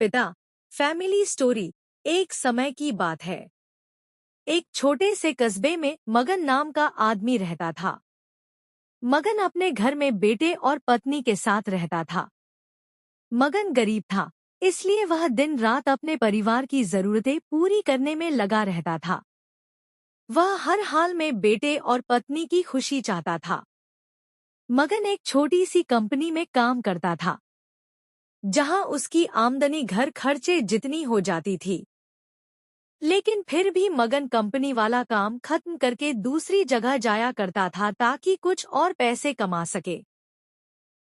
पिता। Family story. एक समय की बात है। एक छोटे से कस्बे में मगन नाम का आदमी रहता था। मगन अपने घर में बेटे और पत्नी के साथ रहता था। मगन गरीब था, इसलिए वह दिन रात अपने परिवार की जरूरतें पूरी करने में लगा रहता था। वह हर हाल में बेटे और पत्नी की खुशी चाहता था। मगन एक छोटी सी कंपनी में काम करता था, जहां उसकी आमदनी घर खर्चे जितनी हो जाती थी। लेकिन फिर भी मगन कंपनी वाला काम खत्म करके दूसरी जगह जाया करता था ताकि कुछ और पैसे कमा सके।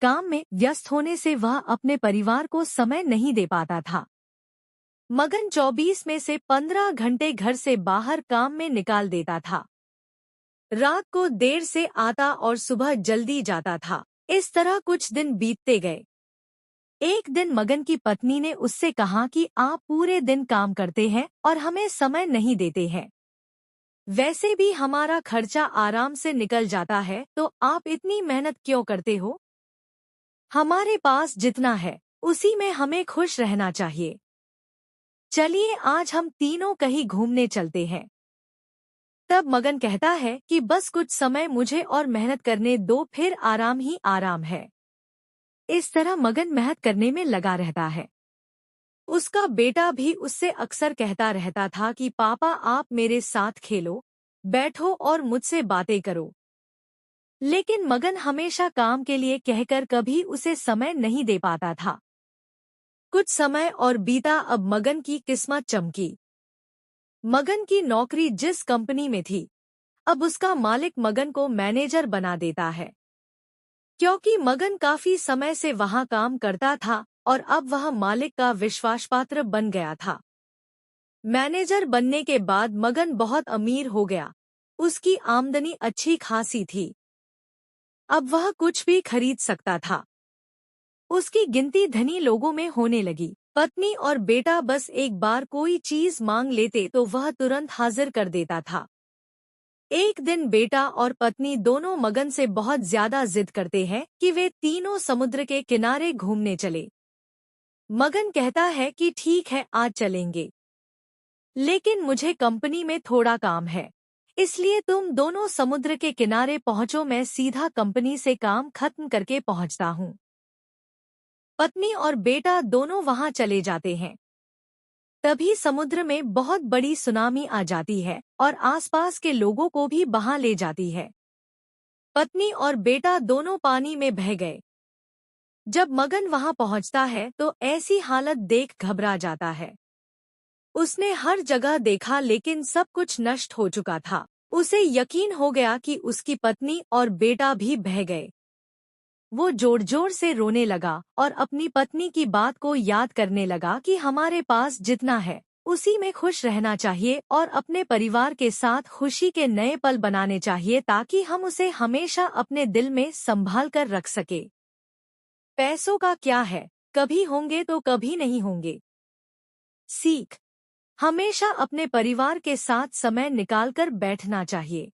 काम में व्यस्त होने से वह अपने परिवार को समय नहीं दे पाता था। मगन 24 में से 15 घंटे घर से बाहर काम में निकाल देता था। रात को देर से आता और सुबह जल्दी जाता था। इस तरह कुछ दिन बीतते गए। एक दिन मगन की पत्नी ने उससे कहा कि आप पूरे दिन काम करते हैं और हमें समय नहीं देते हैं। वैसे भी हमारा खर्चा आराम से निकल जाता है, तो आप इतनी मेहनत क्यों करते हो? हमारे पास जितना है उसी में हमें खुश रहना चाहिए। चलिए आज हम तीनों कहीं घूमने चलते हैं। तब मगन कहता है कि बस कुछ समय मुझे और मेहनत करने दो, फिर आराम ही आराम है। इस तरह मगन मेहनत करने में लगा रहता है। उसका बेटा भी उससे अक्सर कहता रहता था कि पापा आप मेरे साथ खेलो, बैठो और मुझसे बातें करो। लेकिन मगन हमेशा काम के लिए कहकर कभी उसे समय नहीं दे पाता था। कुछ समय और बीता। अब मगन की किस्मत चमकी। मगन की नौकरी जिस कंपनी में थी, अब उसका मालिक मगन को मैनेजर बना देता है। क्योंकि मगन काफी समय से वहां काम करता था और अब वह मालिक का विश्वासपात्र बन गया था। मैनेजर बनने के बाद मगन बहुत अमीर हो गया। उसकी आमदनी अच्छी खासी थी। अब वह कुछ भी खरीद सकता था। उसकी गिनती धनी लोगों में होने लगी। पत्नी और बेटा बस एक बार कोई चीज मांग लेते तो वह तुरंत हाजिर कर देता था। एक दिन बेटा और पत्नी दोनों मगन से बहुत ज्यादा जिद करते हैं कि वे तीनों समुद्र के किनारे घूमने चले। मगन कहता है कि ठीक है, आज चलेंगे, लेकिन मुझे कंपनी में थोड़ा काम है, इसलिए तुम दोनों समुद्र के किनारे पहुंचो, मैं सीधा कंपनी से काम खत्म करके पहुंचता हूँ। पत्नी और बेटा दोनों वहां चले जाते हैं। तभी समुद्र में बहुत बड़ी सुनामी आ जाती है और आसपास के लोगों को भी बहा ले जाती है। पत्नी और बेटा दोनों पानी में बह गए। जब मगन वहां पहुंचता है तो ऐसी हालत देख घबरा जाता है। उसने हर जगह देखा लेकिन सब कुछ नष्ट हो चुका था। उसे यकीन हो गया कि उसकी पत्नी और बेटा भी बह गए। वो जोर जोर से रोने लगा और अपनी पत्नी की बात को याद करने लगा कि हमारे पास जितना है उसी में खुश रहना चाहिए और अपने परिवार के साथ खुशी के नए पल बनाने चाहिए ताकि हम उसे हमेशा अपने दिल में संभाल कर रख सके। पैसों का क्या है, कभी होंगे तो कभी नहीं होंगे। सीख। हमेशा अपने परिवार के साथ समय निकालकर बैठना चाहिए।